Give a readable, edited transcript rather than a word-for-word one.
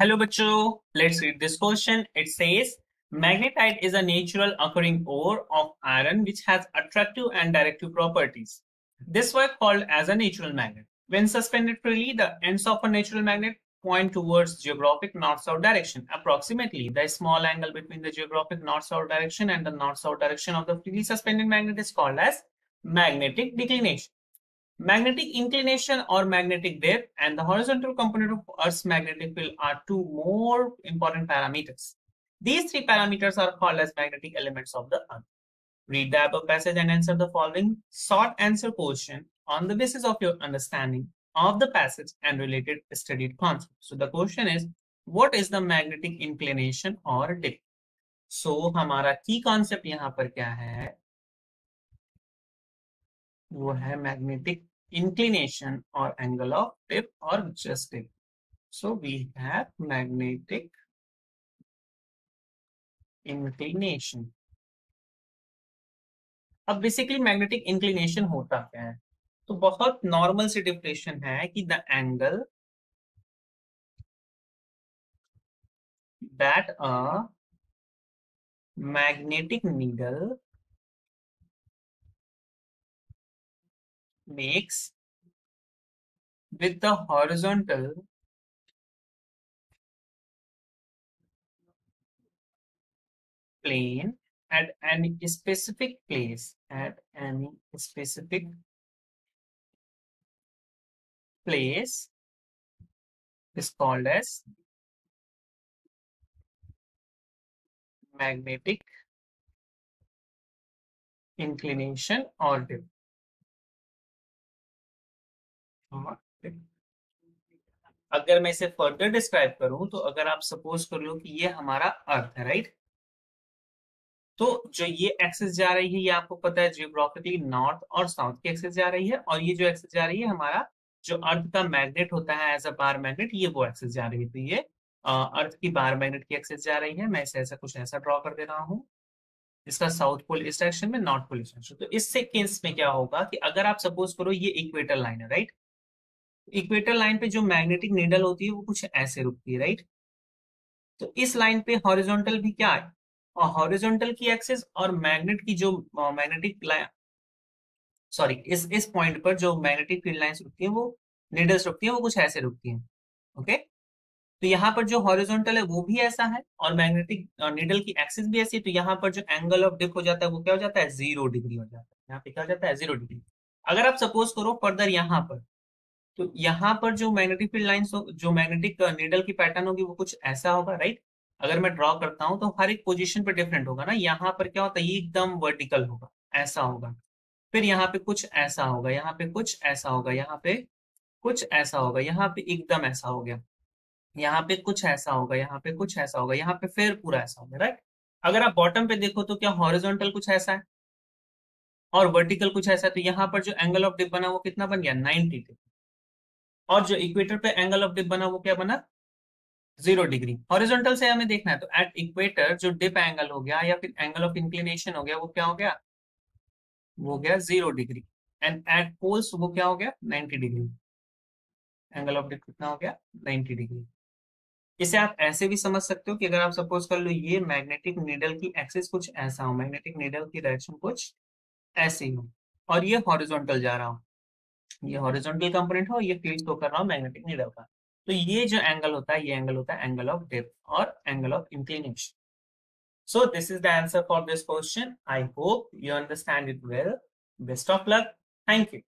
Hello, Bacho. Let's read this question. It says, magnetite is a natural occurring ore of iron which has attractive and directive properties. This was called as a natural magnet. When suspended freely, the ends of a natural magnet point towards geographic north-south direction. Approximately, the small angle between the geographic north-south direction and the north-south direction of the freely suspended magnet is called as magnetic declination. Magnetic inclination or magnetic depth and the horizontal component of Earth's magnetic field are two more important parameters. These three parameters are called as magnetic elements of the Earth. Read the above passage and answer the following short answer question on the basis of your understanding of the passage and related studied concept. So the question is, what is the magnetic inclination or dip? So हमारा key concept यहाँ पर क्या है? वो है magnetic inclination or angle of dip or just dip. So we have magnetic inclination. अब basically magnetic inclination होता क्या है? तो बहुत नॉर्मल सी डिफिनेशन है कि the angle that a magnetic needle makes with the horizontal plane at any specific place is called as magnetic inclination or dip. अगर मैं इसे फर्दर डिस्क्राइब करूं तो अगर आप सपोज कर लो कि ये हमारा अर्थ है, राइट? तो जो ये एक्सिस जा रही है ये आपको पता है जियोग्राफिकली नॉर्थ और साउथ की एक्सिस जा रही है, और ये जो एक्सिस जा रही है हमारा जो अर्थ का मैग्नेट होता है एज अ बार मैग्नेट, ये वो एक्सिस जा रही है। तो ये अर्थ की बार मैग्नेट की एक्सिस जा रही है। मैं इसे ऐसा कुछ ऐसा ड्रॉ कर दे रहा हूँ, इसका साउथ पोल इस डायरेक्शन में, नॉर्थ पोल इस डायरेक्शन। तो इससे केस में क्या होगा कि अगर आप सपोज करो ये इक्वेटर लाइन है, राइट? इक्वेटर लाइन पे जो मैग्नेटिक नीडल होती है वो कुछ ऐसे रुकती है, राइट? तो इस लाइन पे हॉरिजॉन्टल भी क्या है, और हॉरिजॉन्टल की एक्सिस और मैग्नेट की जो मैग्नेटिक लाइन, सॉरी, इस पॉइंट पर जो मैग्नेटिक फील्ड लाइंस रुकती हैं, वो नीडल्स रुकती हैं, वो कुछ ऐसे रुकती हैं। ओके, तो यहाँ पर जो हॉरिजॉन्टल है वो भी ऐसा है और मैग्नेटिक नीडल की एक्सिस भी ऐसी है। तो यहाँ पर जो एंगल ऑफ डिप हो जाता है वो क्या हो जाता है, 0 डिग्री हो जाता है। यहाँ पे क्या हो जाता है, 0 डिग्री। अगर आप सपोज करो फर्दर यहाँ पर, तो यहाँ पर जो मैग्नेटिक फील्ड लाइंस, जो मैग्नेटिक नीडल की पैटर्न होगी वो कुछ ऐसा होगा, राइट? अगर मैं ड्रॉ करता हूँ तो हर एक पोजीशन पे डिफरेंट होगा ना। यहाँ पर क्या होता है, ये एकदम वर्टिकल होगा, ऐसा होगा। फिर यहाँ पे कुछ ऐसा होगा, यहाँ पे कुछ ऐसा होगा, यहाँ पे कुछ ऐसा होगा, यहाँ पे एकदम ऐसा हो गया, यहाँ पे कुछ ऐसा होगा, यहाँ पे कुछ ऐसा होगा, यहाँ पे फिर पूरा ऐसा होगा, राइट? अगर आप बॉटम पे देखो तो क्या हॉरिजॉन्टल कुछ ऐसा है और वर्टिकल कुछ ऐसा है। तो यहाँ पर जो एंगल ऑफ डिप बना वो कितना बन गया, 90 डिग्री। और जो इक्वेटर पे एंगल ऑफ डिप बना वो क्या बना, 0 डिग्री। हॉरिजॉन्टल से हमें देखना है तो एट इक्वेटर जो डिप एंगल हो गया या फिर एंगल ऑफ इंक्लिनेशन हो गया वो क्या हो गया, वो हो गया 0 डिग्री। एंड एट पोल्स वो क्या हो गया, 90 डिग्री। एंगल ऑफ डिप कितना हो गया, 90 डिग्री। इसे आप ऐसे भी समझ सकते हो कि अगर आप सपोज कर लो ये मैग्नेटिक नीडल की एक्सिस कुछ ऐसा हो, मैग्नेटिक नीडल की डायरेक्शन कुछ ऐसी हो, और ये हॉरिजॉन्टल जा रहा हो, ये हॉरिजॉन्टल कंपोनेंट हो, ये फील्ड शो कर रहा हो मैग्नेटिक नीडल का। तो ये जो एंगल होता है ये एंगल होता है एंगल ऑफ डेप्थ और angle of inclination. So this is the answer for this question. I hope you understand it well. Best of luck. Thank you.